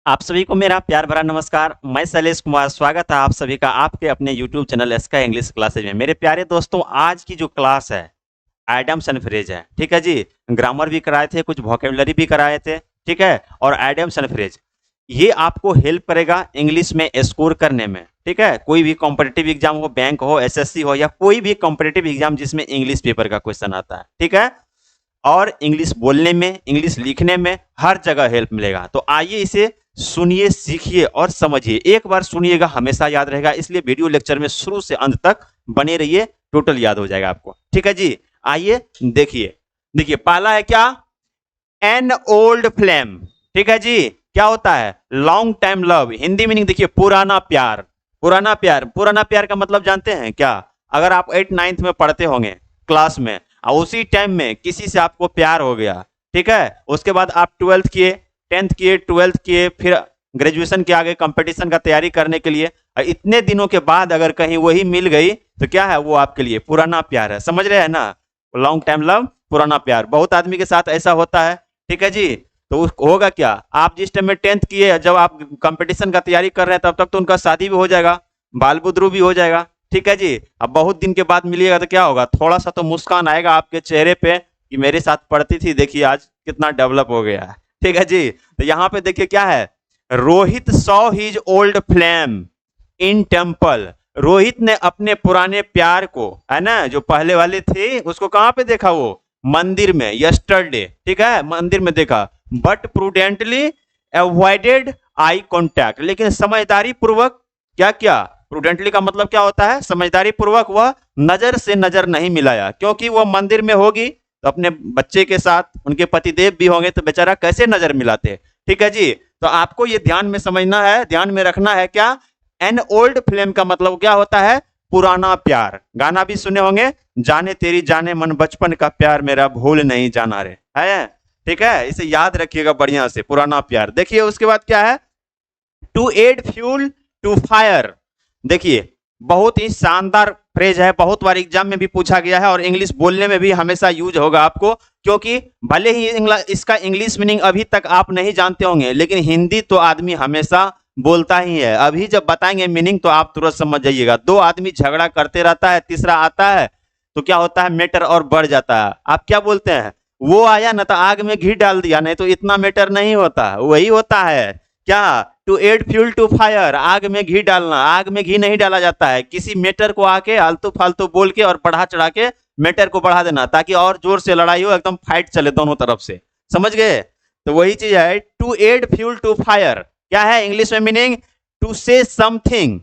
आप सभी को मेरा प्यार भरा नमस्कार। मैं शैलेश कुमार, स्वागत है आप सभी का आपके अपने यूट्यूब चैनल एस्का इंग्लिश क्लासेज में। मेरे प्यारे दोस्तों, आज की जो क्लास है एडम्स एंड फ्रेज है, ठीक है जी। ग्रामर भी कराए थे, कुछ वोकेबुलरी भी कराए थे, ठीक है। और एडम्स एंड फ्रेज ये आपको हेल्प करेगा इंग्लिश में स्कोर करने में, ठीक है। कोई भी कॉम्पिटिटिव एग्जाम हो, बैंक हो, एसएससी हो, या कोई भी कॉम्पिटिटिव एग्जाम जिसमें इंग्लिश पेपर का क्वेश्चन आता है, ठीक है। और इंग्लिश बोलने में, इंग्लिश लिखने में हर जगह हेल्प मिलेगा। तो आइए इसे सुनिए, सीखिए और समझिए। एक बार सुनिएगा हमेशा याद रहेगा, इसलिए वीडियो लेक्चर में शुरू से अंत तक बने रहिए, टोटल याद हो जाएगा आपको, ठीक है जी। आइए देखिए, देखिए पहला है क्या, एन ओल्ड फ्लेम, ठीक है जी। क्या होता है, long time love. Hindi meaning देखिए, पुराना प्यार। पुराना प्यार, पुराना प्यार का मतलब जानते हैं क्या? अगर आप 8 9 में पढ़ते होंगे क्लास में, और उसी टाइम में किसी से आपको प्यार हो गया, ठीक है। उसके बाद आप 12th किए, 10th किए, 12th किए, फिर ग्रेजुएशन के आगे कंपटीशन का तैयारी करने के लिए, और इतने दिनों के बाद अगर कहीं वही मिल गई तो क्या है, वो आपके लिए पुराना प्यार है। समझ रहे हैं ना, लॉन्ग टाइम लव, पुराना प्यार। बहुत आदमी के साथ ऐसा होता है, ठीक है जी। तो होगा क्या, आप जिस टाइम में 10th किए, जब आप कंपटीशन का तैयारी कर रहे हैं, तब तक तो उनका शादी भी हो जाएगा, बाल बुदरू भी हो जाएगा, ठीक है जी। अब बहुत दिन के बाद मिलिएगा तो क्या होगा, थोड़ा सा तो मुस्कान आएगा आपके चेहरे पे कि मेरे साथ पढ़ती थी, देखिए आज कितना डेवलप हो गया है, ठीक है जी। तो यहाँ पे देखिए क्या है, Rohit saw his old flame in temple. Rohit ने अपने पुराने प्यार को, है ना, जो पहले वाले थे, उसको कहाँ पे देखा, वो मंदिर में, यस्टरडे, ठीक है, मंदिर में देखा। But prudently avoided eye contact, लेकिन समझदारी पूर्वक क्या किया, प्रूडेंटली का मतलब क्या होता है, समझदारी पूर्वक वह नजर से नजर नहीं मिलाया, क्योंकि वह मंदिर में होगी तो अपने बच्चे के साथ उनके पतिदेव भी होंगे, तो बेचारा कैसे नजर मिलाते, ठीक है जी। तो आपको ये ध्यान में समझना है, ध्यान में रखना है क्या, एन ओल्ड फ्लेम का मतलब क्या होता है, पुराना प्यार। गाना भी सुने होंगे, जाने तेरी जाने मन बचपन का प्यार मेरा भूल नहीं जाना रे, है, ठीक है। इसे याद रखिएगा बढ़िया से, पुराना प्यार। देखिए उसके बाद क्या है, to add fuel to fire. देखिए बहुत ही शानदार फ्रेज है, बहुत बार एग्जाम में भी पूछा गया है, और इंग्लिश बोलने में भी हमेशा यूज होगा आपको, क्योंकि भले ही इसका इंग्लिश मीनिंग अभी तक आप नहीं जानते होंगे, लेकिन हिंदी तो आदमी हमेशा बोलता ही है। अभी जब बताएंगे मीनिंग तो आप तुरंत समझ जाइएगा। दो आदमी झगड़ा करते रहता है, तीसरा आता है तो क्या होता है, मैटर और बढ़ जाता है। आप क्या बोलते हैं, वो आया ना तो आग में घी डाल दिया, नहीं तो इतना मैटर नहीं होता, वही होता है क्या, to add fuel to fire, आग में घी डालना। आग में घी नहीं डाला जाता है, किसी मैटर को आके आलतू फालतू बोल के और बढ़ा चढ़ा के मैटर को बढ़ा देना, ताकि और जोर से लड़ाई हो, एकदम फाइट चले दोनों तरफ से, समझ गए। तो वही चीज है, to add fuel to fire क्या है इंग्लिश में meaning, to say something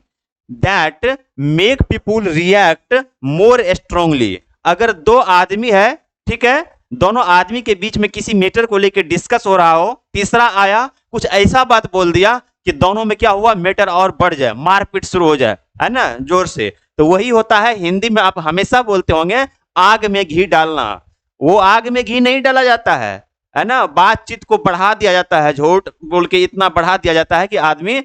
that make people react more strongly. अगर दो आदमी है, ठीक है, दोनों आदमी के बीच में किसी मैटर को लेकर डिस्कस हो रहा हो, तीसरा आया कुछ ऐसा बात बोल दिया कि दोनों में क्या हुआ, मैटर और बढ़ जाए, मारपीट शुरू हो जाए, है ना, जोर से। तो वही होता है, हिंदी में आप हमेशा बोलते होंगे आग में घी डालना। वो आग में घी नहीं डाला जाता है ना, बातचीत को बढ़ा दिया जाता है, झूठ बोल के इतना बढ़ा दिया जाता है कि आदमी,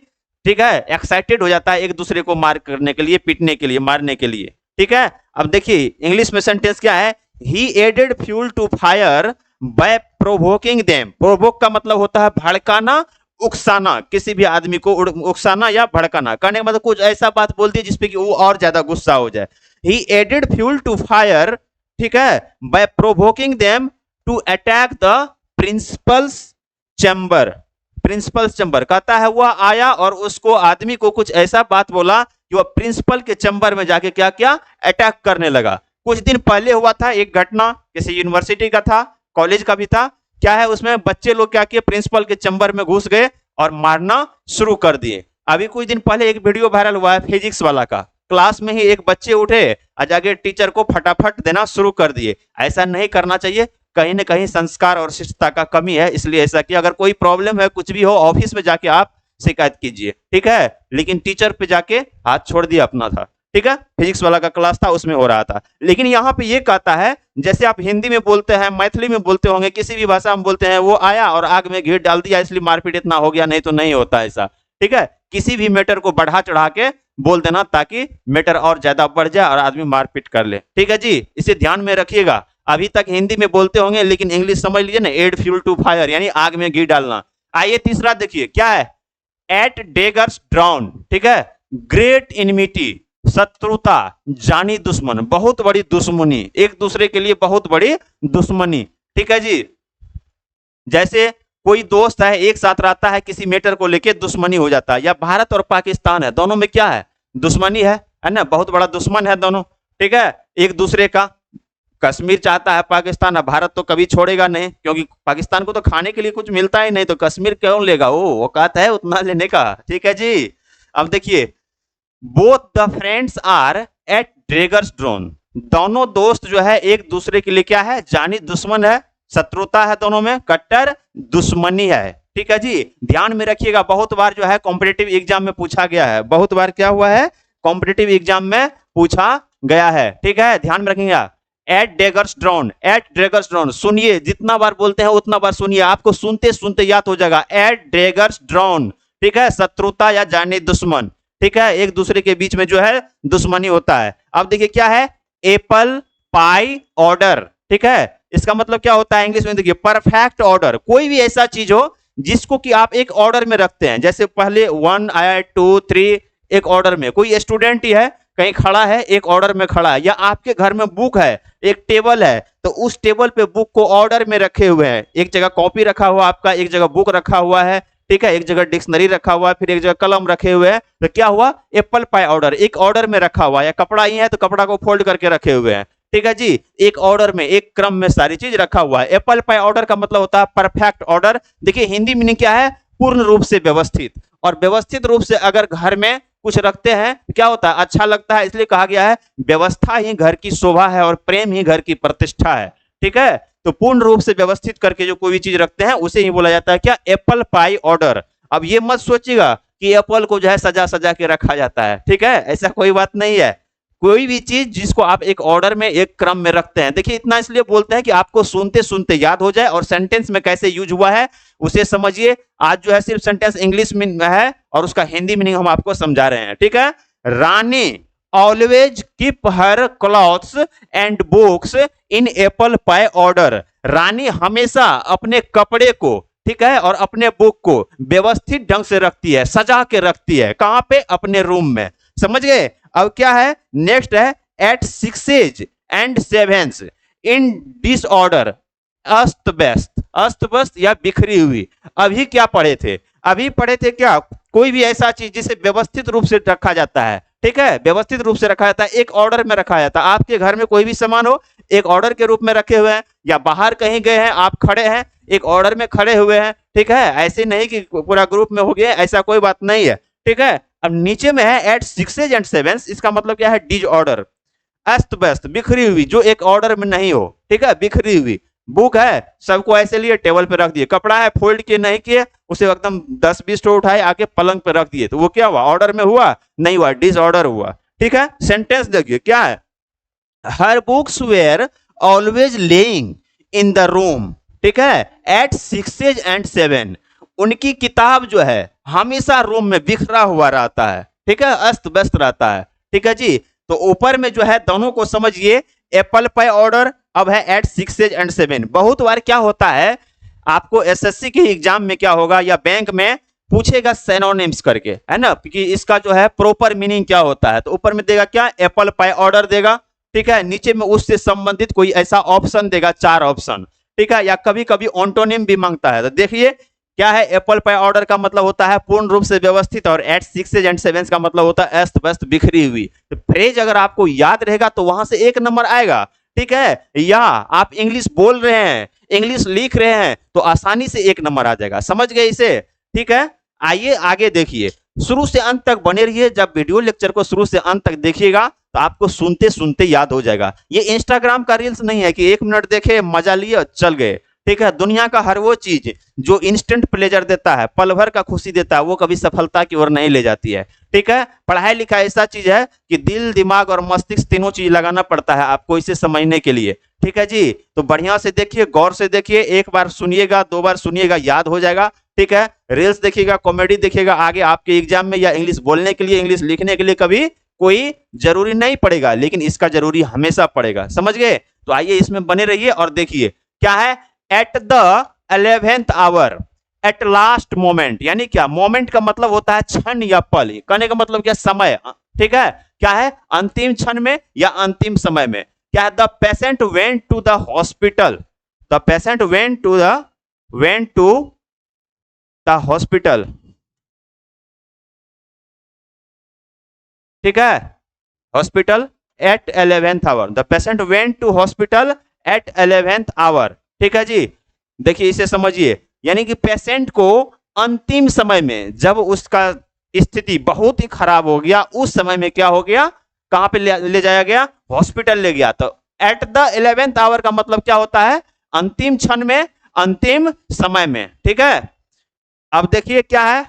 ठीक है, एक्साइटेड हो जाता है एक दूसरे को मार करने के लिए, पीटने के लिए, मारने के लिए, ठीक है। अब देखिए इंग्लिश में सेंटेंस क्या है, he added fuel to fire by provoking them. Provoke का मतलब होता है भड़काना, उकसाना, किसी भी आदमी को उकसाना या भड़काना। कहने का मतलब कुछ ऐसा बात बोल दी जिसपे कि वो और ज्यादा गुस्सा हो जाए। He added fuel to fire, ठीक है, by provoking them to attack the principal's chamber. Principal's chamber कहता है वह आया और उसको आदमी को कुछ ऐसा बात बोला कि वह प्रिंसिपल के चैम्बर में जाके क्या क्या अटैक करने लगा। कुछ दिन पहले हुआ था एक घटना, किसी यूनिवर्सिटी का था, कॉलेज का भी था। क्या है उसमें, बच्चे लोग क्या किए, प्रिंसिपल के चैम्बर में घुस गए और मारना शुरू कर दिए। अभी कुछ दिन पहले एक वीडियो वायरल हुआ है फिजिक्स वाला का, क्लास में ही एक बच्चे उठे और जाके टीचर को फटाफट देना शुरू कर दिए। ऐसा नहीं करना चाहिए, कहीं ना कहीं संस्कार और शिष्टता का कमी है, इसलिए ऐसा किया। अगर कोई प्रॉब्लम है, कुछ भी हो, ऑफिस में जाके आप शिकायत कीजिए, ठीक है, लेकिन टीचर पे जाके हाथ छोड़ दिया अपना था, ठीक है। फिजिक्स वाला का क्लास था, उसमें हो रहा था। लेकिन यहाँ पे ये कहता है, जैसे आप हिंदी में बोलते हैं, मैथिली में बोलते होंगे, किसी भी भाषा में बोलते हैं, वो आया और आग में घी डाल दिया इसलिए मारपीट इतना हो गया, नहीं तो नहीं होता ऐसा, ठीक है। किसी भी मैटर को बढ़ा चढ़ा के बोल देना ताकि मैटर और ज्यादा बढ़ जाए और आदमी मारपीट कर ले, ठीक है जी। इसे ध्यान में रखिएगा। अभी तक हिंदी में बोलते होंगे, लेकिन इंग्लिश समझ लीजिए ना, एड फ्यूल टू फायर यानी आग में घी डालना। आइए तीसरा देखिए क्या है, एट डेगर्स ड्राउन, ठीक है, ग्रेट इनमिटी, शत्रुता, जानी दुश्मन, बहुत बड़ी दुश्मनी, एक दूसरे के लिए बहुत बड़ी दुश्मनी, ठीक है जी। जैसे कोई दोस्त है, एक साथ रहता है, किसी मैटर को लेके दुश्मनी हो जाता है, या भारत और पाकिस्तान है, दोनों में क्या है, दुश्मनी है ना, बहुत बड़ा दुश्मन है दोनों, ठीक है, एक दूसरे का। कश्मीर चाहता है पाकिस्तान, अब भारत तो कभी छोड़ेगा नहीं, क्योंकि पाकिस्तान को तो खाने के लिए कुछ मिलता ही नहीं, तो कश्मीर क्यों लेगा, वो औकात है उतना लेने का, ठीक है जी। अब देखिए, both the friends are at daggers drawn, दोनों दोस्त जो है एक दूसरे के लिए क्या है, जानी दुश्मन है, शत्रुता है, दोनों में कट्टर दुश्मनी है, ठीक है जी। ध्यान में रखिएगा, बहुत बार जो है कॉम्पिटिटिव एग्जाम में पूछा गया है, बहुत बार क्या हुआ है, कॉम्पिटिटिव एग्जाम में पूछा गया है, ठीक है, ध्यान में रखिएगा। At daggers drawn, at daggers drawn, सुनिए, जितना बार बोलते हैं उतना बार सुनिए, आपको सुनते सुनते याद हो जाएगा। एट डेगर्स ड्रोन, ठीक है, शत्रुता या जानी दुश्मन, ठीक है, एक दूसरे के बीच में जो है दुश्मनी होता है। अब देखिए क्या है, एप्पल पाई ऑर्डर, ठीक है, इसका मतलब क्या होता है इंग्लिश में, देखिए परफेक्ट ऑर्डर, कोई भी ऐसा चीज हो जिसको कि आप एक ऑर्डर में रखते हैं, जैसे पहले 1 आया 2 3 एक ऑर्डर में, कोई स्टूडेंट ही है कहीं खड़ा है, एक ऑर्डर में खड़ा है, या आपके घर में बुक है, एक टेबल है, तो उस टेबल पे बुक को ऑर्डर में रखे हुए हैं, एक जगह कॉपी रखा हुआ आपका, एक जगह बुक रखा हुआ है, ठीक है, एक जगह डिक्शनरी रखा हुआ है, फिर एक जगह कलम रखे हुए हैं, तो क्या हुआ, एप्पल पाई ऑर्डर, एक ऑर्डर में रखा हुआ है, या कपड़ा ही है तो कपड़ा को फोल्ड करके रखे हुए हैं, ठीक है जी, एक ऑर्डर में, एक क्रम में सारी चीज रखा हुआ है। एप्पल पाई ऑर्डर का मतलब होता है परफेक्ट ऑर्डर। देखिए हिंदी मीनिंग क्या है, पूर्ण रूप से व्यवस्थित, और व्यवस्थित रूप से अगर घर में कुछ रखते हैं क्या होता है, अच्छा लगता है, इसलिए कहा गया है व्यवस्था ही घर की शोभा है और प्रेम ही घर की प्रतिष्ठा है, ठीक है। तो पूर्ण रूप से व्यवस्थित करके जो कोई भी चीज रखते हैं उसे ही बोला जाता है क्या, एप्पल पाई ऑर्डर। अब ये मत सोचिएगा कि एप्पल को जो है सजा सजा के रखा जाता है, ठीक है, ऐसा कोई बात नहीं है। कोई भी चीज जिसको आप एक ऑर्डर में, एक क्रम में रखते हैं, देखिए इतना इसलिए बोलते हैं कि आपको सुनते सुनते याद हो जाए, और सेंटेंस में कैसे यूज हुआ है उसे समझिए। आज जो है सिर्फ सेंटेंस इंग्लिश में है और उसका हिंदी मीनिंग हम आपको समझा रहे हैं, ठीक है। Rani always keep her clothes and books in apple pie order, Rani हमेशा अपने कपड़े को, ठीक है, और अपने बुक को व्यवस्थित ढंग से रखती है, सजा के रखती है, कहां पे, अपने रूम में, समझ गए। अब क्या है, नेक्स्ट है, at sixes and sevens in disorder, अस्त व्यस्त, अस्त व्यस्त या बिखरी हुई। अभी क्या पढ़े थे, अभी पढ़े थे क्या, कोई भी ऐसा चीज जिसे व्यवस्थित रूप से रखा जाता है, ठीक है, व्यवस्थित रूप से रखा जाता है, एक ऑर्डर में रखा जाता है। आपके घर में कोई भी सामान हो, एक ऑर्डर के रूप में रखे हुए हैं, या बाहर कहीं गए हैं, आप खड़े हैं, एक ऑर्डर में खड़े हुए हैं, ठीक है, ऐसे नहीं कि पूरा ग्रुप में हो गया, ऐसा कोई बात नहीं है, ठीक है। अब नीचे में है एट सिक्सेज एंड सेवेंस, इसका मतलब क्या है, डिसऑर्डर, अस्त व्यस्त, बिखरी हुई, जो एक ऑर्डर में नहीं हो, ठीक है, बिखरी हुई। बुक है, सबको ऐसे लिए टेबल पे रख दिए, कपड़ा है फोल्ड किए नहीं किए, उसे एकदम 10-20 ठो उठाए आके पलंग पे रख दिए, तो वो क्या हुआ, ऑर्डर में हुआ नहीं हुआ, डिसऑर्डर हुआ, ठीक है। सेंटेंस देखिए क्या है, her books were always lying in the room, ठीक है, एट सिक्सेज एंड सेवन, उनकी किताब जो है हमेशा रूम में बिखरा हुआ रहता है, ठीक है, अस्त व्यस्त रहता है, ठीक है जी। तो ऊपर में जो है दोनों को समझिए, एप्पल पाई ऑर्डर अब है एट सिक्सेज एंड सेवन। बहुत बार क्या होता है, आपको एसएससी के एग्जाम में क्या होगा, या बैंक में पूछेगा सिनोनिम्स करके, है ना, कि इसका जो है प्रॉपर मीनिंग क्या होता है, तो ऊपर में देगा क्या, एप्पल पाई ऑर्डर देगा, ठीक है, नीचे में उससे संबंधित कोई ऐसा ऑप्शन देगा, 4 ऑप्शन, ठीक है, या कभी कभी ऑन्टोनिम भी मांगता है। तो देखिए क्या है, एप्पल पाई ऑर्डर का मतलब होता है पूर्ण रूप से व्यवस्थित, और एट सिक्सेज एंड सेवेंस का मतलब होता है अस्त व्यस्त बिखरी हुई। तो फ्रेज अगर आपको याद रहेगा तो वहां से 1 नंबर आएगा, ठीक है, या आप इंग्लिश बोल रहे हैं, इंग्लिश लिख रहे हैं, तो आसानी से 1 नंबर आ जाएगा, समझ गए इसे, ठीक है। आइए आगे देखिए, शुरू से अंत तक बने रहिए, जब वीडियो लेक्चर को शुरू से अंत तक देखिएगा तो आपको सुनते सुनते याद हो जाएगा। ये इंस्टाग्राम का रील्स नहीं है कि 1 मिनट देखे, मजा लिए, चल गए, ठीक है। दुनिया का हर वो चीज जो इंस्टेंट प्लेजर देता है, पल भर का खुशी देता है, वो कभी सफलता की ओर नहीं ले जाती है, ठीक है। पढ़ाई लिखाई ऐसा चीज है कि दिल, दिमाग और मस्तिष्क तीनों चीज लगाना पड़ता है आपको इसे समझने के लिए, ठीक है जी। तो बढ़िया से देखिए, गौर से देखिए, 1 बार सुनिएगा, 2 बार सुनिएगा, याद हो जाएगा, ठीक है। रील्स देखिएगा, कॉमेडी देखिएगा, आगे आपके एग्जाम में या इंग्लिश बोलने के लिए, इंग्लिश लिखने के लिए कभी कोई जरूरी नहीं पड़ेगा, लेकिन इसका जरूरी हमेशा पड़ेगा, समझ गए। तो आइए इसमें बने रहिए और देखिए क्या है, at the 11th hour at last moment, यानी क्या, मोमेंट का मतलब होता है क्षण या पल, कहने का मतलब क्या, समय, ठीक है, क्या है, अंतिम क्षण में या अंतिम समय में, क्या है, the patient went to the hospital, the patient went to the hospital, ठीक है, hospital at 11th hour, the patient went to hospital at 11th hour, ठीक है जी। देखिए इसे समझिए, यानी कि पेशेंट को अंतिम समय में जब उसका स्थिति बहुत ही खराब हो गया, उस समय में क्या हो गया, कहां पे ले जाया गया, हॉस्पिटल ले गया। तो एट द 11th आवर का मतलब क्या होता है, अंतिम क्षण में, अंतिम समय में, ठीक है। अब देखिए क्या है,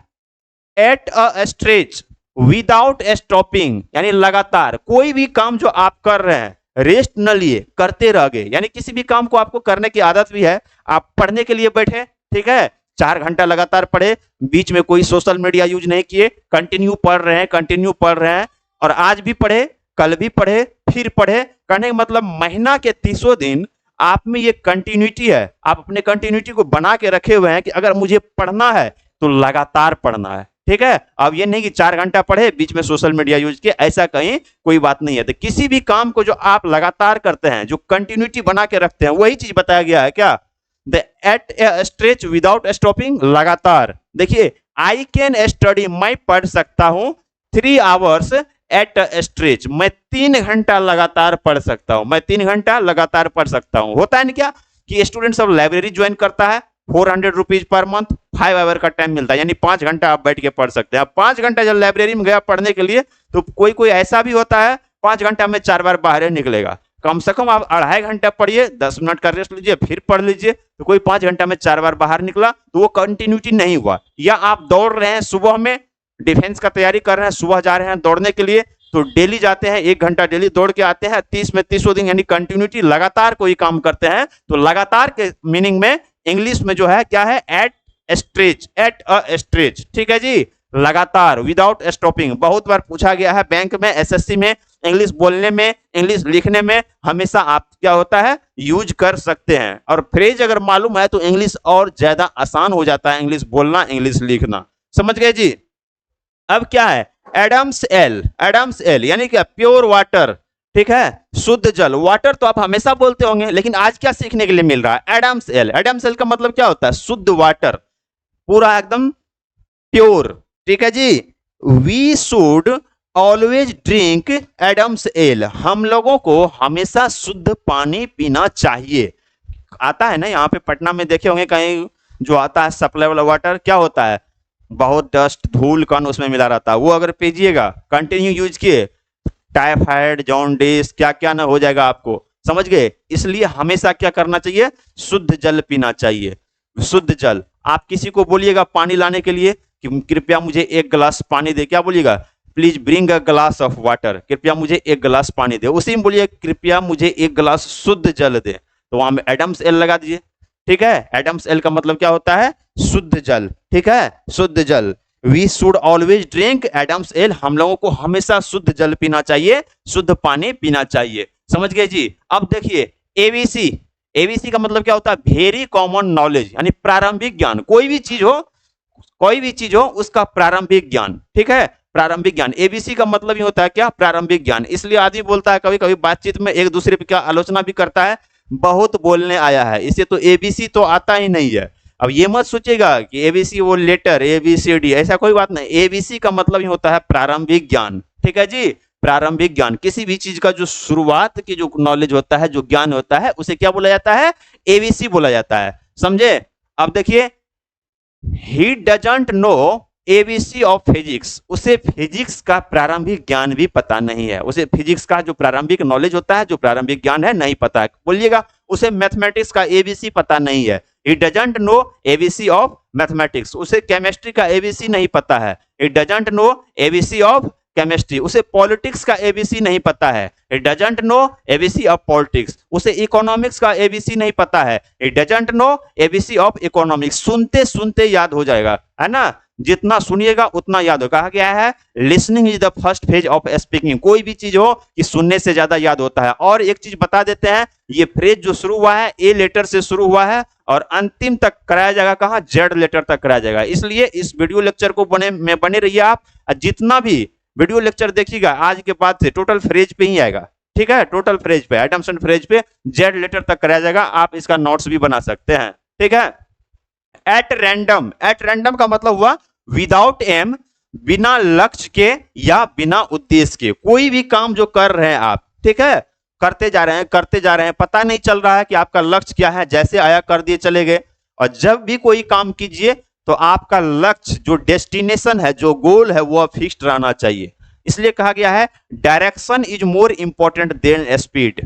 eight a stretch without stopping, यानी लगातार, कोई भी काम जो आप कर रहे हैं रेस्ट न लिए करते रह गए, यानी किसी भी काम को आपको करने की आदत भी है, आप पढ़ने के लिए बैठे, ठीक है, 4 घंटा लगातार पढ़े, बीच में कोई सोशल मीडिया यूज नहीं किए, कंटिन्यू पढ़ रहे हैं, कंटिन्यू पढ़ रहे हैं, और आज भी पढ़े, कल भी पढ़े, फिर पढ़े, कहने का मतलब महीना के 30 दिन आप में ये कंटिन्यूटी है, आप अपने कंटिन्यूटी को बना के रखे हुए हैं कि अगर मुझे पढ़ना है तो लगातार पढ़ना है, ठीक है। अब ये नहीं कि 4 घंटा पढ़े बीच में सोशल मीडिया यूज किए, ऐसा कहीं कोई बात नहीं है। तो किसी भी काम को जो आप लगातार करते हैं, जो कंटिन्यूटी बना के रखते हैं, वही चीज बताया गया है क्या, the at a stretch without stopping, लगातार। देखिए आई कैन स्टडी, मैं पढ़ सकता हूं 3 आवर्स एट स्ट्रेच, मैं 3 घंटा लगातार पढ़ सकता हूं, मैं 3 घंटा लगातार पढ़ सकता हूं। होता है ना क्या कि स्टूडेंट सब लाइब्रेरी ज्वाइन करता है, 400 रुपीज पर मंथ, 5 आवर का टाइम मिलता है, यानी 5 घंटा आप बैठ के पढ़ सकते हैं। 5 घंटा जब लाइब्रेरी में गया पढ़ने के लिए, तो कोई कोई ऐसा भी होता है 5 घंटा में 4 बार बाहर निकलेगा। कम से कम आप 2.5 घंटा पढ़िए, 10 मिनट का रेस्ट लीजिए, फिर पढ़ लीजिए। तो कोई 5 घंटा में 4 बार बाहर निकला तो वो कंटिन्यूटी नहीं हुआ। या आप दौड़ रहे हैं, सुबह में डिफेंस का तैयारी कर रहे हैं, सुबह जा रहे हैं दौड़ने के लिए, तो डेली जाते हैं, 1 घंटा डेली दौड़ के आते हैं, 30 में 30 दिन, यानी कंटिन्यूटी, लगातार कोई काम करते हैं। तो लगातार के मीनिंग में इंग्लिश में जो है क्या है, at stretch, at a stretch, ठीक है जी, लगातार, विदाउट स्टॉपिंग। बहुत बार पूछा गया है बैंक में, एसएससी में, इंग्लिश बोलने में, इंग्लिश लिखने में हमेशा आप क्या होता है, यूज कर सकते हैं। और फ्रेज अगर मालूम है तो इंग्लिश और ज्यादा आसान हो जाता है, इंग्लिश बोलना, इंग्लिश लिखना। समझ गए जी। अब क्या है, एडम्स एल, एडम्स एल यानी क्या, प्योर वाटर, ठीक है, शुद्ध जल। वाटर तो आप हमेशा बोलते होंगे, लेकिन आज क्या सीखने के लिए मिल रहा है, एडम्स एल। एडम्स एल का मतलब क्या होता है, शुद्ध वाटर, पूरा एकदम प्योर, ठीक है जी। We should always drink Adam's ale, हम लोगों को हमेशा शुद्ध पानी पीना चाहिए। आता है ना, यहाँ पे पटना में देखे होंगे कहीं जो आता है सप्लाई वाला वाटर, क्या होता है, बहुत डस्ट, धूल कण उसमें मिला रहता है। वो अगर पीजिएगा, कंटिन्यू यूज किए, टाइफाइड, जॉन्डिस, क्या क्या ना हो जाएगा आपको, समझ गए। इसलिए हमेशा क्या करना चाहिए, शुद्ध जल पीना चाहिए, शुद्ध जल। आप किसी को बोलिएगा पानी लाने के लिए कि कृपया मुझे 1 गिलास पानी दे, क्या बोलिएगा, please bring a glass of water, कृपया मुझे 1 गिलास पानी दे। उसी में बोलिए कृपया मुझे 1 गिलास शुद्ध जल दे, तो वहां में एडम्स एल लगा दीजिए, ठीक है। एडम्स एल का मतलब क्या होता है, शुद्ध जल, ठीक है, शुद्ध जल। We should always drink Adam's ale, हम लोगों को हमेशा शुद्ध जल पीना चाहिए, शुद्ध पानी पीना चाहिए। समझ गए जी। अब देखिए एबीसी, एबीसी का मतलब क्या होता है, वेरी कॉमन नॉलेज, यानी प्रारंभिक ज्ञान। कोई भी चीज हो, कोई भी चीज हो, उसका प्रारंभिक ज्ञान, ठीक है, प्रारंभिक ज्ञान। एबीसी का मतलब ही होता है क्या, प्रारंभिक ज्ञान। इसलिए आदमी बोलता है कभी कभी बातचीत में एक दूसरे पे क्या आलोचना भी करता है, बहुत बोलने आया है, इसे तो एबीसी तो आता ही नहीं है। अब ये मत सोचिएगा कि एबीसी वो लेटर एबीसीडी, ऐसा कोई बात नहीं। एबीसी का मतलब ही होता है प्रारंभिक ज्ञान, ठीक है जी, प्रारंभिक ज्ञान। किसी भी चीज का जो शुरुआत की जो नॉलेज होता है, जो ज्ञान होता है, उसे क्या बोला जाता है, एबीसी बोला जाता है, समझे। अब देखिए, he doesn't know ABC of physics, उसे फिजिक्स का प्रारंभिक ज्ञान भी पता नहीं है, उसे फिजिक्स का जो प्रारंभिक नॉलेज होता है, जो प्रारंभिक ज्ञान है, नहीं पता है। बोलिएगा उसे मैथमेटिक्स का एबीसी पता नहीं है, he doesn't know ABC of mathematics, उसे केमिस्ट्री का एबीसी नहीं पता है, he doesn't know ABC of chemistry, उसे पॉलिटिक्स का एबीसी नहीं पता है, it doesn't know ABC of politics, उसे इकोनॉमिक्स का एबीसी नहीं पता है, it doesn't know ABC of economics. सुनते सुनते याद हो जाएगा, है ना, जितना सुनिएगा उतना याद हो। कहा गया है listening is the first phase of speaking, कोई भी चीज हो कि सुनने से ज्यादा याद होता है। और एक चीज बता देते हैं, ये फ्रेज जो शुरू हुआ है ए लेटर से शुरू हुआ है, और अंतिम तक कराया जाएगा कहाँ, जेड लेटर तक कराया जाएगा। इसलिए इस वीडियो लेक्चर को बने रहिए आप, जितना भी वीडियो लेक्चर देखिएगा आज के बाद से टोटल फ्रेज पे ही आएगा, ठीक है, टोटल फ्रेज पे, एडम्स एंड फ्रेज पे जेड लेटर तक कराया जाएगा। आप इसका नोट्स भी बना सकते हैं, ठीक है। एट रैंडम का मतलब हुआ विदाउट एम, बिना लक्ष्य के या बिना उद्देश्य के कोई भी काम जो कर रहे हैं आप, ठीक है, करते जा रहे हैं, पता नहीं चल रहा है कि आपका लक्ष्य क्या है, जैसे आया कर दिए चले गए। और जब भी कोई काम कीजिए तो आपका लक्ष्य, जो डेस्टिनेशन है, जो गोल है, वो फिक्स्ड रहना चाहिए। इसलिए कहा गया है direction is more important than speed,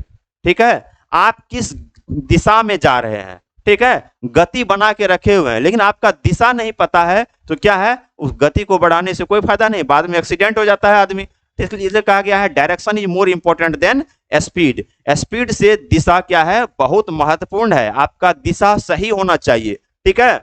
ठीक है। आप किस दिशा में जा रहे हैं, ठीक है, गति बना के रखे हुए हैं, लेकिन आपका दिशा नहीं पता है तो क्या है, उस गति को बढ़ाने से कोई फायदा नहीं, बाद में एक्सीडेंट हो जाता है आदमी। इसलिए कहा गया है direction is more important than speed. Speed से दिशा क्या है, बहुत महत्वपूर्ण है, आपका दिशा सही होना चाहिए, ठीक है।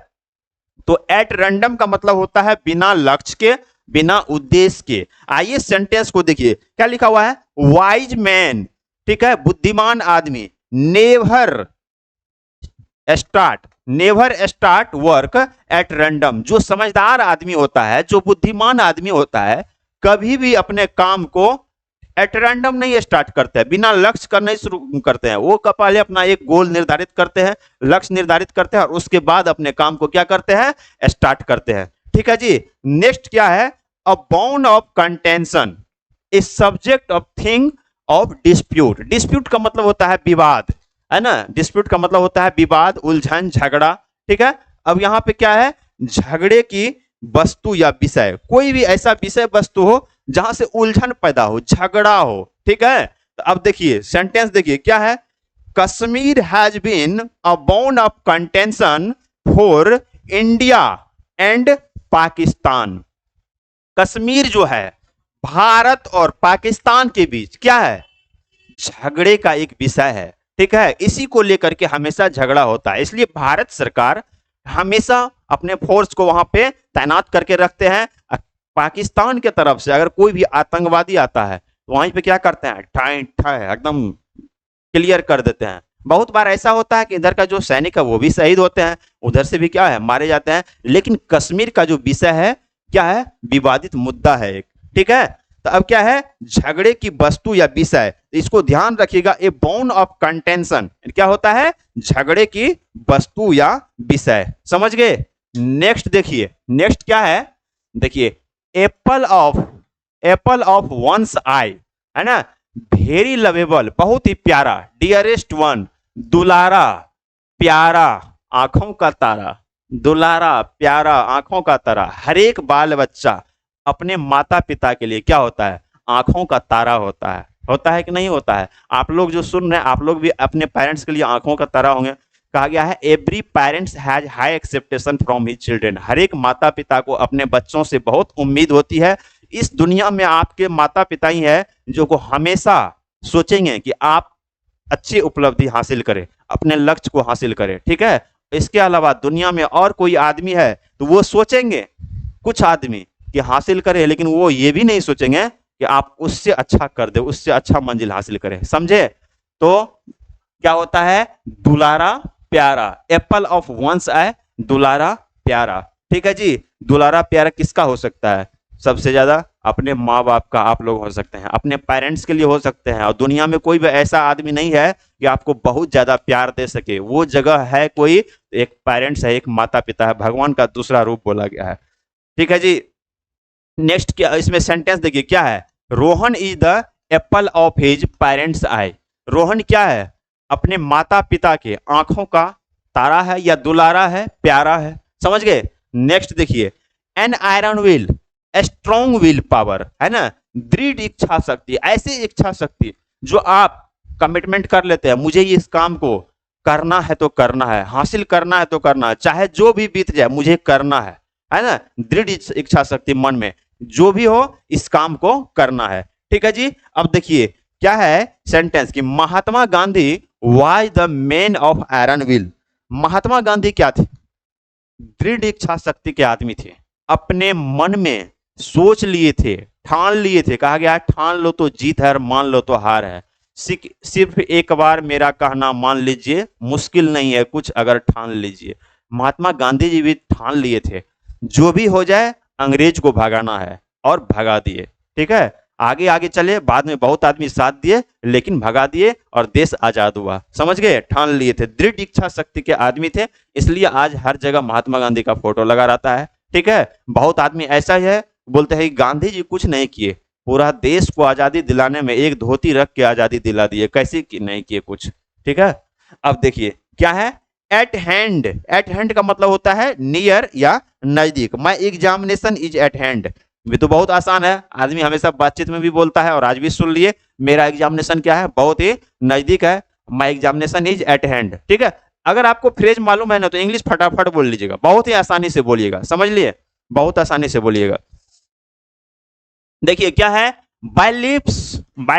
तो एट रैंडम का मतलब होता है बिना लक्ष्य के, बिना उद्देश्य के। आइए सेंटेंस को देखिए, क्या लिखा हुआ है, वाइज मैन, ठीक है, बुद्धिमान आदमी, never start work at random. जो समझदार आदमी होता है, जो बुद्धिमान आदमी होता है, कभी भी अपने काम को एट रैंडम नहीं स्टार्ट करते हैं, बिना लक्ष्य का नहीं शुरू करते हैं। वो पहले अपना एक गोल निर्धारित करते हैं, लक्ष्य निर्धारित करते हैं, और उसके बाद अपने काम को क्या करते हैं, स्टार्ट करते हैं, ठीक है जी। नेक्स्ट क्या है, a bound of contention, a subject of thing of dispute. Dispute का मतलब होता है विवाद, है ना, डिस्प्यूट का मतलब होता है विवाद, उलझन, झगड़ा, ठीक है। अब यहाँ पे क्या है, झगड़े की वस्तु या विषय, कोई भी ऐसा विषय वस्तु हो जहां से उलझन पैदा हो, झगड़ा हो, ठीक है। तो अब देखिए सेंटेंस देखिए क्या है, Kashmir has been a bound of contention for India and Pakistan. Kashmir जो है भारत और पाकिस्तान के बीच क्या है, झगड़े का एक विषय है, ठीक है। इसी को लेकर के हमेशा झगड़ा होता है, इसलिए भारत सरकार हमेशा अपने फोर्स को वहां पे तैनात करके रखते हैं। पाकिस्तान के तरफ से अगर कोई भी आतंकवादी आता है तो वहीं पे क्या करते हैं, ठाई ठाई एकदम क्लियर कर देते हैं। बहुत बार ऐसा होता है कि इधर का जो सैनिक है वो भी शहीद होते हैं, उधर से भी क्या है, मारे जाते हैं। लेकिन कश्मीर का जो विषय है क्या है, विवादित मुद्दा है एक, ठीक है। तो अब क्या है, झगड़े की वस्तु या विषय, इसको ध्यान रखिएगा, ए बाउंड ऑफ कंटेंशन क्या होता है, झगड़े की वस्तु या विषय, समझ गए। नेक्स्ट देखिए, नेक्स्ट क्या है, देखिए एप्पल ऑफ वंस आई, है ना, वेरी लवेबल, बहुत ही प्यारा, डियरेस्ट वन, दुलारा, प्यारा, आंखों का तारा, दुलारा, प्यारा, आंखों का तारा। हर एक बाल बच्चा अपने माता पिता के लिए क्या होता है, आंखों का तारा होता है कि नहीं होता है। आप लोग जो सुन रहे हैं, आप लोग भी अपने पेरेंट्स के लिए आंखों का तारा होंगे। कहा गया है every parents has high expectation from his children. हर एक माता पिता को अपने बच्चों से बहुत उम्मीद होती है। इस दुनिया में आपके माता पिता ही है जो को हमेशा सोचेंगे कि आप अच्छी उपलब्धि हासिल करें, अपने लक्ष्य को हासिल करें, ठीक है। इसके अलावा दुनिया में और कोई आदमी है तो वो सोचेंगे, कुछ आदमी कि हासिल करे, लेकिन वो ये भी नहीं सोचेंगे कि आप उससे अच्छा कर दे, उससे अच्छा मंजिल हासिल करें, समझे। तो क्या होता है, दुलारा प्यारा, एप्पल ऑफ वंस आई, दुलारा प्यारा, ठीक है जी। दुलारा प्यारा किसका हो सकता है, सबसे ज्यादा अपने माँ बाप का आप लोग हो सकते हैं, अपने पेरेंट्स के लिए हो सकते हैं। और दुनिया में कोई भी ऐसा आदमी नहीं है कि आपको बहुत ज्यादा प्यार दे सके। वो जगह है कोई, एक पेरेंट्स है, एक माता पिता है, भगवान का दूसरा रूप बोला गया है, ठीक है जी। नेक्स्ट क्या, इसमें सेंटेंस देखिए क्या है, Rohan is the Apple of his parents I. Rohan क्या है, अपने माता पिता के आंखों का तारा है, या दुलारा है, प्यारा है, समझ गए। नेक्स्ट देखिए, an iron will, strong will power, है ना, दृढ़ इच्छा शक्ति, ऐसी इच्छा शक्ति जो आप कमिटमेंट कर लेते हैं, मुझे इस काम को करना है तो करना है, हासिल करना है तो करना है, चाहे जो भी बीत जाए मुझे करना है ना, दृढ़ इच्छा शक्ति मन में, जो भी हो इस काम को करना है, ठीक है जी। अब देखिए क्या है सेंटेंस कि Mahatma Gandhi was the man of iron will. Mahatma Gandhi क्या थे, दृढ़ इच्छा शक्ति के आदमी थे, अपने मन में सोच लिए थे, ठान लिए थे। कहा गया ठान लो तो जीत है और मान लो तो हार है। सिर्फ एक बार मेरा कहना मान लीजिए, मुश्किल नहीं है कुछ अगर ठान लीजिए। महात्मा गांधी जी भी ठान लिए थे, जो भी हो जाए अंग्रेज को भगाना है, और भगा दिए। ठीक है, आगे आगे चले, बाद में बहुत आदमी साथ दिए, लेकिन भगा दिए और देश आजाद हुआ। समझ गए, ठान लिए थे, दृढ़ इच्छा शक्ति के आदमी थे, इसलिए आज हर जगह महात्मा गांधी का फोटो लगा रहता है। ठीक है, बहुत आदमी ऐसा ही है, बोलते हैं गांधी जी कुछ नहीं किए, पूरा देश को आजादी दिलाने में एक धोती रख के आजादी दिला दिए, कैसे कि नहीं किए कुछ। ठीक है, अब देखिए क्या है, एट हैंड। एट हैंड का मतलब होता है नियर या नजदीक। My examination is eight hand, ये तो बहुत आसान है, आदमी हमेशा बातचीत में भी बोलता है, और आज भी सुन लिए, मेरा एग्जामिनेशन क्या है, बहुत ही नजदीक है, my examination is eight hand. ठीक है, अगर आपको फ्रेज मालूम है ना तो इंग्लिश फटाफट बोल लीजिएगा, बहुत ही आसानी से बोलिएगा, समझ लिए, बहुत आसानी से बोलिएगा। देखिए क्या है, बाय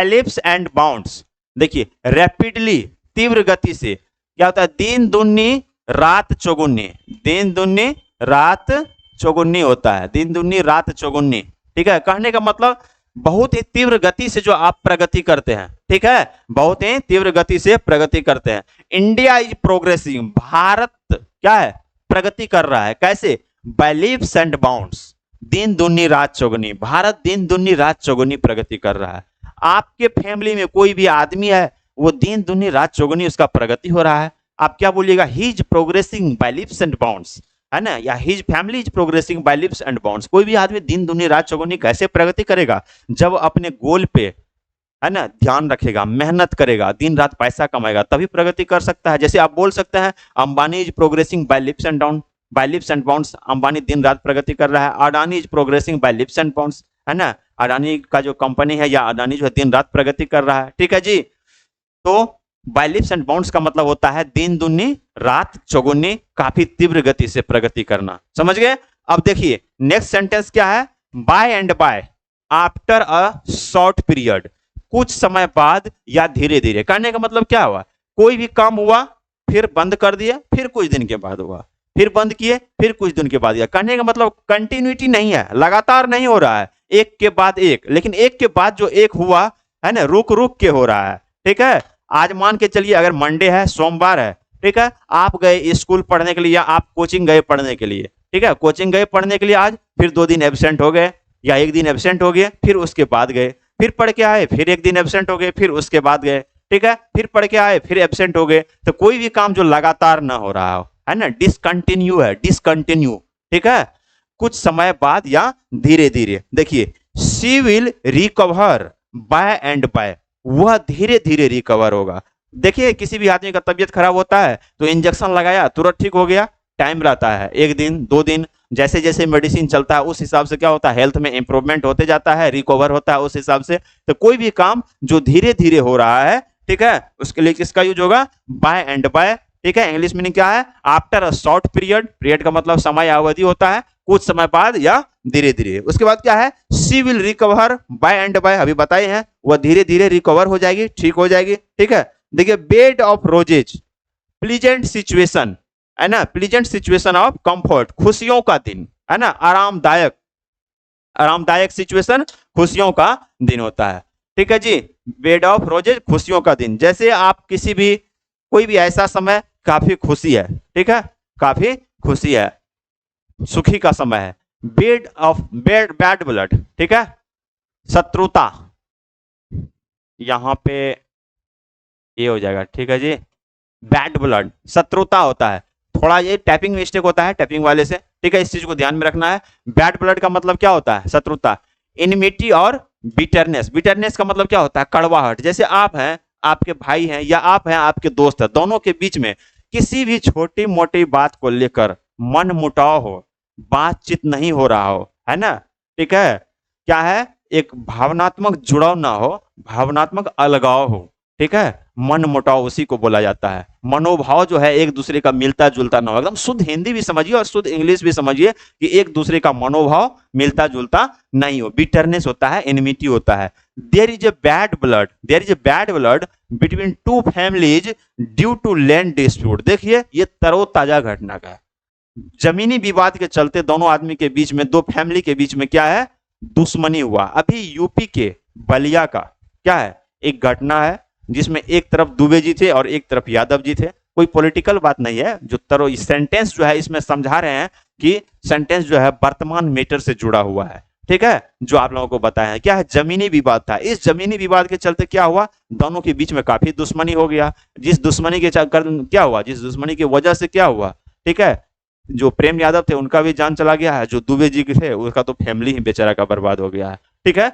लिप्स एंड बाउंड्स। देखिए रैपिडली, तीव्र गति से, क्या होता है, दिन दुन्नी रात चौगुन्नी, दिन दुन्नी रात चौगुन्नी होता है, दिन दुन्नी रात चौगुन्नी। ठीक है, कहने का मतलब बहुत ही तीव्र गति से जो आप प्रगति करते हैं। ठीक है, बहुत ही तीव्र गति से प्रगति करते हैं। इंडिया इज प्रोग्रेसिंग, भारत क्या है, प्रगति कर रहा है, कैसे, बाय लीप्स एंड बाउंड्स, दिन दुन्नी रात चौगुनी, भारत दिन दुन्नी रात चौगुनी प्रगति कर रहा है। आपके फैमिली में कोई भी आदमी है, वो दिन दुन्नी रात चौगुनी उसका प्रगति हो रहा है, आप क्या बोलिएगा, he is progressing by leaps and bounds, है ना, या his family is progressing by leaps and bounds. कोई भी आदमी दिन दुनी रात चौगुनी कैसे प्रगति करेगा, जब अपने गोल पे, है ना, ध्यान रखेगा, मेहनत करेगा, दिन रात पैसा कमाएगा, तभी प्रगति कर सकता है। जैसे आप बोल सकते हैं Ambani is progressing by leaps and down, by leaps and bounds, Ambani दिन रात प्रगति कर रहा है। Adani is progressing by leaps and bounds, है ना, अडानी का जो कंपनी है या अडानी जो है दिन रात प्रगति कर रहा है। ठीक है जी, तो बाय लीप्स एंड बाउंड्स का मतलब होता है दिन दुनी रात चौगुनी, काफी तीव्र गति से प्रगति करना। समझ गए। अब देखिए नेक्स्ट सेंटेंस क्या है, by and by, after a short period, कुछ समय बाद या धीरे धीरे। कहने का मतलब क्या हुआ, कोई भी काम हुआ फिर बंद कर दिया, फिर कुछ दिन के बाद हुआ, फिर बंद किए, फिर कुछ दिन के बाद किया। कहने का मतलब कंटिन्यूटी नहीं है, लगातार नहीं हो रहा है, एक के बाद एक, लेकिन एक के बाद जो एक हुआ है ना, रुक रुक के हो रहा है। ठीक है, आज मान के चलिए अगर मंडे है, सोमवार है, ठीक है, आप गए स्कूल पढ़ने के लिए या आप कोचिंग गए पढ़ने के लिए, ठीक है, कोचिंग गए पढ़ने के लिए आज, फिर 2 दिन एब्सेंट हो गए या 1 दिन एब्सेंट हो गए, फिर उसके बाद गए, फिर पढ़ के आए, फिर 1 दिन एब्सेंट हो गए, फिर उसके बाद गए, ठीक है, फिर पढ़ के आए, फिर एब्सेंट हो गए। तो कोई भी काम जो लगातार ना हो रहा हो, है ना, डिसकंटिन्यू है, डिसकंटिन्यू। ठीक है, कुछ समय बाद या धीरे धीरे। देखिए she will recover by and by, वह धीरे धीरे रिकवर होगा। देखिए किसी भी आदमी का तबीयत खराब होता है तो इंजेक्शन लगाया तुरंत ठीक हो गया, टाइम रहता है 1 दिन 2 दिन, जैसे जैसे मेडिसिन चलता है उस हिसाब से क्या होता है, हेल्थ में इंप्रूवमेंट होते जाता है, रिकवर होता है उस हिसाब से। तो कोई भी काम जो धीरे धीरे हो रहा है, ठीक है, उसके लिए किसका यूज होगा, बाय एंड बाय। ठीक है, इंग्लिश मीनिंग क्या है, after a short period, period का मतलब समय अवधि होता है, कुछ समय बाद या धीरे धीरे। उसके बाद क्या है, she will recover by and by, अभी बताए हैं, वह धीरे धीरे रिकवर हो जाएगी, ठीक हो जाएगी। ठीक है, देखिए bed of roses, pleasant situation, है ना, प्लीजेंट सिचुएशन ऑफ कंफर्ट, खुशियों का दिन, है ना, आरामदायक, आरामदायक सिचुएशन, खुशियों का दिन होता है। ठीक है जी, बेड ऑफ रोजेज, खुशियों का दिन। जैसे आप किसी भी कोई भी ऐसा समय, काफी खुशी है, ठीक है, काफी खुशी है, सुखी का समय है। बेड ऑफ बैड ब्लड, ठीक है, शत्रुता, यहां पे ये हो जाएगा, ठीक है जी, बैड ब्लड, शत्रुता होता है, थोड़ा ये टाइपिंग मिस्टेक होता है टाइपिंग वाले से, ठीक है, इस चीज को ध्यान में रखना है। बैड ब्लड का मतलब क्या होता है, शत्रुता। इनमिटी और बिटरनेस, बिटरनेस का मतलब क्या होता है, कड़वाहट। जैसे आप हैं, आपके भाई हैं, या आप हैं, आपके दोस्त हैं, दोनों के बीच में किसी भी छोटी मोटी बात को लेकर मन मुटाव हो, बातचीत नहीं हो रहा हो, है ना, ठीक है, क्या है, एक भावनात्मक जुड़ाव ना हो, भावनात्मक अलगाव हो, ठीक है, मन मुटाव उसी को बोला जाता है। मनोभाव जो है एक दूसरे का मिलता जुलता ना हो, एकदम शुद्ध हिंदी भी समझिए और शुद्ध इंग्लिश भी समझिए कि एक दूसरे का मनोभाव मिलता जुलता नहीं हो, बिटरनेस होता है, एनिमिटी होता है। There is a bad blood, there is a bad blood between 2 families due to land dispute. देखिए ये तरोताजा घटना का है, जमीनी विवाद के चलते दोनों आदमी के बीच में, 2 फैमिली के बीच में क्या है, दुश्मनी हुआ। अभी यूपी के बलिया का क्या है, एक घटना है, जिसमें एक तरफ दुबे जी थे और एक तरफ यादव जी थे। कोई पॉलिटिकल बात नहीं है, जो तरो सेंटेंस जो है इसमें समझा रहे हैं कि सेंटेंस जो है वर्तमान मैटर से जुड़ा हुआ है, ठीक है। जो आप लोगों को बताया है क्या है, जमीनी विवाद था। इस जमीनी विवाद के चलते क्या हुआ, दोनों के बीच में काफी दुश्मनी हो गया। जिस दुश्मनी के चक्कर क्या हुआ, जिस दुश्मनी की वजह से क्या हुआ, ठीक है, जो प्रेम यादव थे उनका भी जान चला गया है, जो दुबे जी के थे उसका तो फैमिली ही बेचारा का बर्बाद हो गया है, ठीक है।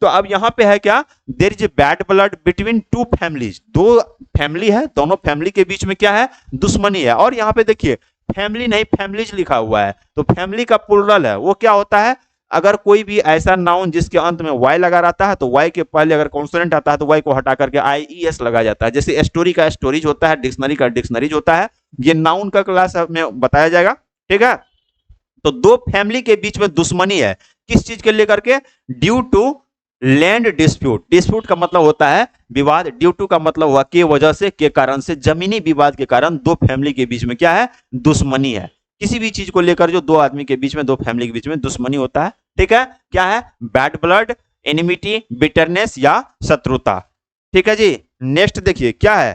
तो अब यहाँ पे है क्या, there is bad blood between two families, दो फैमिली है, दोनों फैमिली के बीच में क्या है, दुश्मनी है। और यहाँ पे देखिए फैमिली नहीं फैमिलीज लिखा हुआ है, तो फैमिली का प्लुरल है, वो क्या होता है, अगर कोई भी ऐसा नाउन जिसके अंत में वाई लगा रहता है तो वाई के पहले अगर कॉन्सोनेंट आता है तो वाई को हटा करके IES लगा जाता है। जैसे स्टोरी का स्टोरीज होता है, डिक्शनरी का डिक्शनरीज होता है, ये नाउन का क्लास में बताया जाएगा, ठीक है। तो दो फैमिली के बीच में दुश्मनी है, किस चीज के लेकर के, due to land dispute. Dispute का मतलब होता है विवाद, ड्यू टू का मतलब हुआ के वजह से, के कारण से, जमीनी विवाद के कारण दो फैमिली के बीच में क्या है, दुश्मनी है। किसी भी चीज को लेकर जो दो आदमी के बीच में, दो फैमिली के बीच में दुश्मनी होता है, ठीक है, क्या है, बैड ब्लड, एनिमिटी, बिटरनेस या शत्रुता, ठीक है जी। नेक्स्ट देखिए क्या है,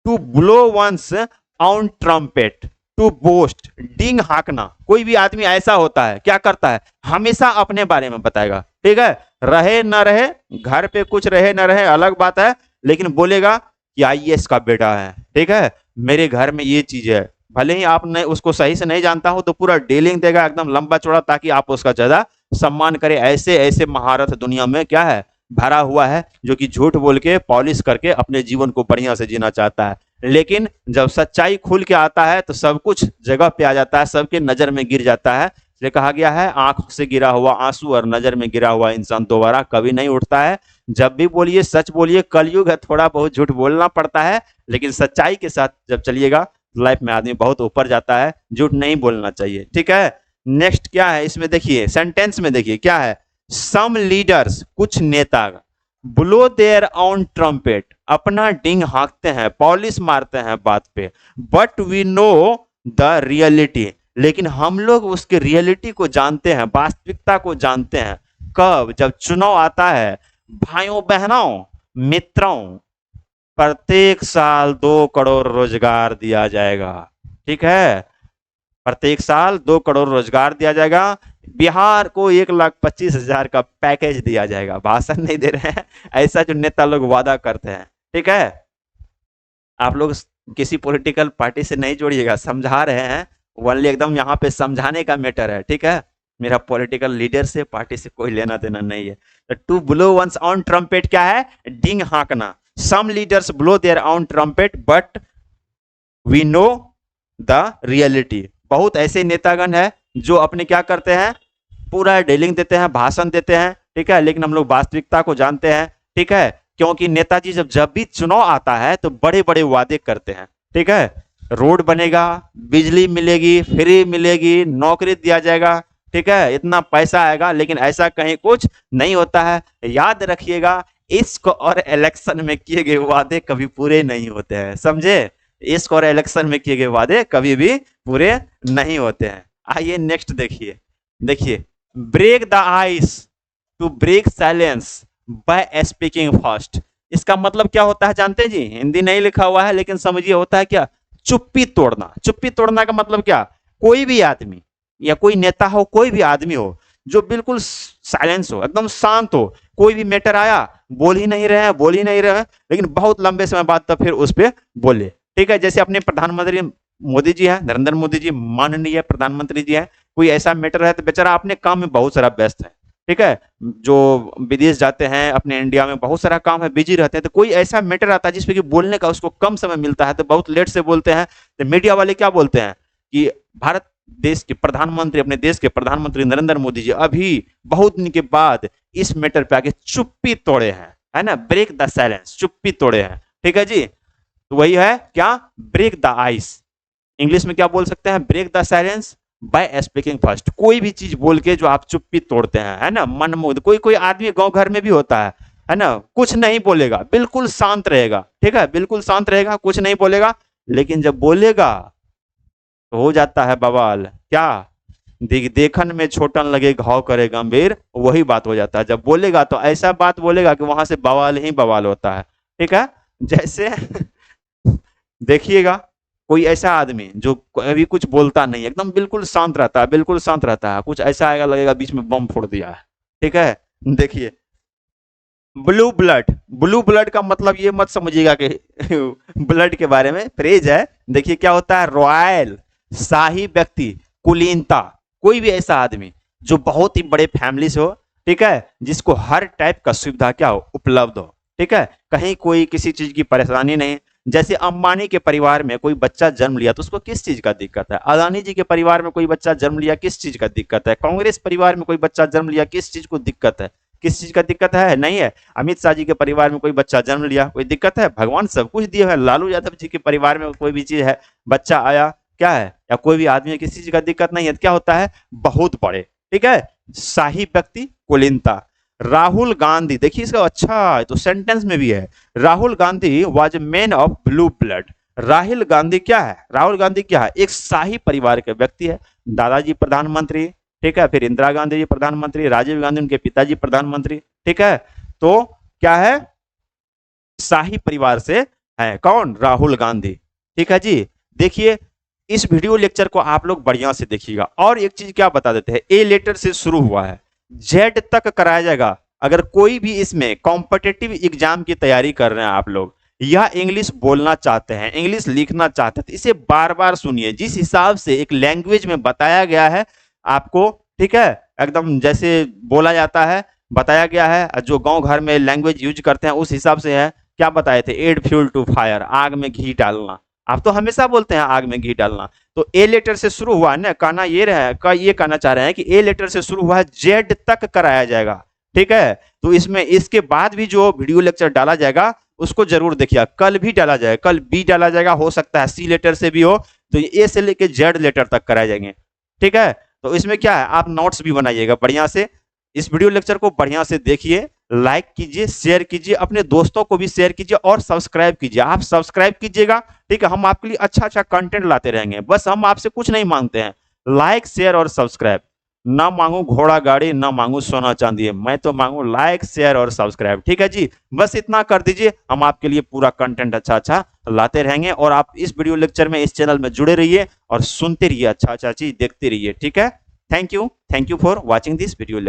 to blow one's on trumpet, to boast, डिंग हाकना। कोई भी आदमी ऐसा होता है क्या करता है, हमेशा अपने बारे में बताएगा, ठीक है, रहे ना रहे, घर पे कुछ रहे ना रहे अलग बात है, लेकिन बोलेगा कि IAS का बेटा है, ठीक है, मेरे घर में ये चीज है। भले ही आप नहीं उसको सही से नहीं जानता हो तो पूरा डीलिंग देगा एकदम लंबा चौड़ा, ताकि आप उसका ज्यादा सम्मान करें। ऐसे ऐसे महारथ दुनिया में क्या है, भरा हुआ है, जो कि झूठ बोल के पॉलिश करके अपने जीवन को बढ़िया से जीना चाहता है। लेकिन जब सच्चाई खुल के आता है तो सब कुछ जगह पे आ जाता है, सबके नजर में गिर जाता है। इसलिए कहा गया है, आंख से गिरा हुआ आंसू और नजर में गिरा हुआ इंसान दोबारा कभी नहीं उठता है। जब भी बोलिए सच बोलिए, कलयुग है, थोड़ा बहुत झूठ बोलना पड़ता है, लेकिन सच्चाई के साथ जब चलिएगा लाइफ में आदमी बहुत ऊपर जाता है। झूठ नहीं बोलना चाहिए, ठीक है। नेक्स्ट क्या है इसमें देखिए, सेंटेंस में देखिए क्या है, सम लीडर्स, कुछ नेता, ब्लो देयर ऑन ट्रम्पेट, अपना डिंग हाँकते हैं, पॉलिश मारते हैं बात पे, but we know the reality, लेकिन हम लोग उसके रियलिटी को जानते हैं, वास्तविकता को जानते हैं। कब, जब चुनाव आता है। भाइयों बहनों मित्रों, प्रत्येक साल 2 करोड़ रोजगार दिया जाएगा, ठीक है, प्रत्येक साल 2 करोड़ रोजगार दिया जाएगा। बिहार को 1,25,000 का पैकेज दिया जाएगा। भाषण नहीं दे रहे हैं, ऐसा जो नेता लोग वादा करते हैं, ठीक है। आप लोग किसी पॉलिटिकल पार्टी से नहीं जोड़िएगा, समझा रहे हैं, ओनली एकदम यहाँ पे समझाने का मैटर है, ठीक है। मेरा पॉलिटिकल लीडर से, पार्टी से कोई लेना देना नहीं है। तो to blow one's on trumpet क्या है, डिंग हाँकना। Some leaders blow their own trumpet but we know the reality. बहुत ऐसे नेतागण है जो अपने क्या करते हैं, पूरा डीलिंग देते हैं, भाषण देते हैं, ठीक है, लेकिन हम लोग वास्तविकता को जानते हैं, ठीक है। क्योंकि नेताजी जब भी चुनाव आता है तो बड़े बड़े वादे करते हैं, ठीक है, रोड बनेगा, बिजली मिलेगी, फ्री मिलेगी, नौकरी दिया जाएगा, ठीक है, इतना पैसा आएगा, लेकिन ऐसा कहीं कुछ नहीं होता है। याद रखिएगा, इश्क और इलेक्शन में किए गए वादे कभी पूरे नहीं होते हैं, समझे। इश्क और इलेक्शन में किए गए वादे कभी भी पूरे नहीं होते हैं। आइए नेक्स्ट देखिए, देखिए break the ice, to break silence by speaking fast. इसका मतलब क्या होता है जानते हैं जी, हिंदी नहीं लिखा हुआ है लेकिन समझिए होता है क्या, चुप्पी तोड़ना। चुप्पी तोड़ना का मतलब क्या, कोई भी आदमी या कोई नेता हो, कोई भी आदमी हो जो बिल्कुल साइलेंस हो, एकदम शांत हो, कोई भी मैटर आया बोल ही नहीं रहे हैं, बोल ही नहीं रहे हैं, लेकिन बहुत लंबे समय बाद तब फिर उस पर बोले, ठीक है। जैसे अपने प्रधानमंत्री मोदी जी हैं, नरेंद्र मोदी जी माननीय प्रधानमंत्री जी हैं, कोई ऐसा मैटर है तो बेचारा अपने काम में बहुत सारा व्यस्त है, ठीक है, जो विदेश जाते हैं, अपने इंडिया में बहुत सारा काम है, बिजी रहते हैं, तो कोई ऐसा मैटर आता है जिसपे कि बोलने का उसको कम समय मिलता है तो बहुत लेट से बोलते हैं। तो मीडिया वाले क्या बोलते हैं कि भारत देश के प्रधानमंत्री, अपने देश के प्रधानमंत्री नरेंद्र मोदी जी अभी बहुत दिन के बाद इस मैटर पे आके चुप्पी तोड़े हैं, है ना, ब्रेक द साइलेंस, चुप्पी तोड़े हैं, ठीक है जी। तो वही है क्या, ब्रेक द आइस। इंग्लिश में क्या बोल सकते हैं, break the silence by speaking first. कोई भी चीज बोल के जो आप चुप्पी तोड़ते हैं, है ना, मनमोद। कोई कोई आदमी गांव घर में भी होता है ना, कुछ नहीं बोलेगा, बिल्कुल शांत रहेगा, ठीक है, बिल्कुल शांत रहेगा, कुछ नहीं बोलेगा, लेकिन जब बोलेगा तो हो जाता है बवाल। क्या, देखन में छोटन लगे घाव करे गंभीर, वही बात हो जाता है। जब बोलेगा तो ऐसा बात बोलेगा कि वहां से बवाल ही बवाल होता है, ठीक है। जैसे देखिएगा, कोई ऐसा आदमी जो कभी कुछ बोलता नहीं, एकदम बिल्कुल शांत रहता है, बिल्कुल शांत रहता है, कुछ ऐसा आएगा लगेगा बीच में बम फोड़ दिया है। ठीक है, देखिए, ब्लू ब्लड, ब्लू ब्लड का मतलब ये मत समझिएगा कि ब्लड के बारे में फ्रेज है। देखिए क्या होता है, रॉयल, शाही व्यक्ति, कुलीनता, कोई भी ऐसा आदमी जो बहुत ही बड़े फैमिली से हो, ठीक है, जिसको हर टाइप का सुविधा क्या हो, उपलब्ध हो, ठीक है, कहीं कोई किसी चीज की परेशानी नहीं। जैसे अंबानी के परिवार में कोई बच्चा जन्म लिया तो उसको किस चीज का दिक्कत है, अदानी जी के परिवार में कोई बच्चा जन्म लिया किस चीज का दिक्कत है, कांग्रेस परिवार में कोई बच्चा जन्म लिया किस चीज को दिक्कत है, किस चीज का दिक्कत है, नहीं है। अमित शाह जी के परिवार में कोई बच्चा जन्म लिया, कोई दिक्कत है, भगवान सब कुछ दिए है। लालू यादव जी के परिवार में कोई भी चीज है, बच्चा आया, क्या है, या कोई भी आदमी है, किसी चीज का दिक्कत नहीं है, क्या होता है, बहुत बड़े, ठीक है, शाही व्यक्ति, कुलीनता। राहुल गांधी, देखिए इसका अच्छा तो सेंटेंस में भी है, Rahul Gandhi was man of blue blood. Rahul Gandhi क्या है, राहुल गांधी क्या है, एक शाही परिवार के व्यक्ति है। दादाजी प्रधानमंत्री, ठीक है, फिर इंदिरा गांधी जी प्रधानमंत्री, राजीव गांधी उनके पिताजी प्रधानमंत्री, ठीक है, तो क्या है, शाही परिवार से है कौन, राहुल गांधी, ठीक है जी। देखिए इस वीडियो लेक्चर को आप लोग बढ़िया से देखिएगा। और एक चीज क्या बता देते हैं, ए लेटर से शुरू हुआ है, जेड तक कराया जाएगा। अगर कोई भी इसमें कॉम्पिटिटिव एग्जाम की तैयारी कर रहे हैं आप लोग, या इंग्लिश बोलना चाहते हैं, इंग्लिश लिखना चाहते हैं, तो इसे बार बार सुनिए। जिस हिसाब से एक लैंग्वेज में बताया गया है आपको, ठीक है, एकदम जैसे बोला जाता है, बताया गया है, जो गांव घर में लैंग्वेज यूज करते हैं उस हिसाब से है। क्या बताए थे, एड फ्यूल टू फायर, आग में घी डालना। आप तो हमेशा बोलते हैं आग में घी डालना। तो ए लेटर से शुरू हुआ है ना, कहना ये रहा का, ये कहना चाह रहे हैं कि ए लेटर से शुरू हुआ है, जेड तक कराया जाएगा, ठीक है। तो इसमें इसके बाद भी जो वीडियो लेक्चर डाला जाएगा उसको जरूर देखिए। कल भी डाला जाएगा, कल बी डाला जाएगा, हो सकता है सी लेटर से भी हो, तो ए से लेके जेड लेटर तक कराए जाएंगे, ठीक है। तो इसमें क्या है, आप नोट्स भी बनाइएगा बढ़िया से। इस वीडियो लेक्चर को बढ़िया से देखिए, लाइक कीजिए, शेयर कीजिए, अपने दोस्तों को भी शेयर कीजिए और सब्सक्राइब कीजिए। आप सब्सक्राइब कीजिएगा, ठीक है, हम आपके लिए अच्छा अच्छा कंटेंट लाते रहेंगे। बस हम आपसे कुछ नहीं मांगते हैं, लाइक शेयर और सब्सक्राइब। ना मांगू घोड़ा गाड़ी, ना मांगू सोना चांदी, मैं तो मांगू लाइक शेयर और सब्सक्राइब, ठीक है जी। बस इतना कर दीजिए, हम आपके लिए पूरा कंटेंट अच्छा अच्छा लाते रहेंगे। और आप इस वीडियो लेक्चर में, इस चैनल में जुड़े रहिए और सुनते रहिए, अच्छा अच्छा चीज देखते रहिए, ठीक है। Thank you for watching this video lecture.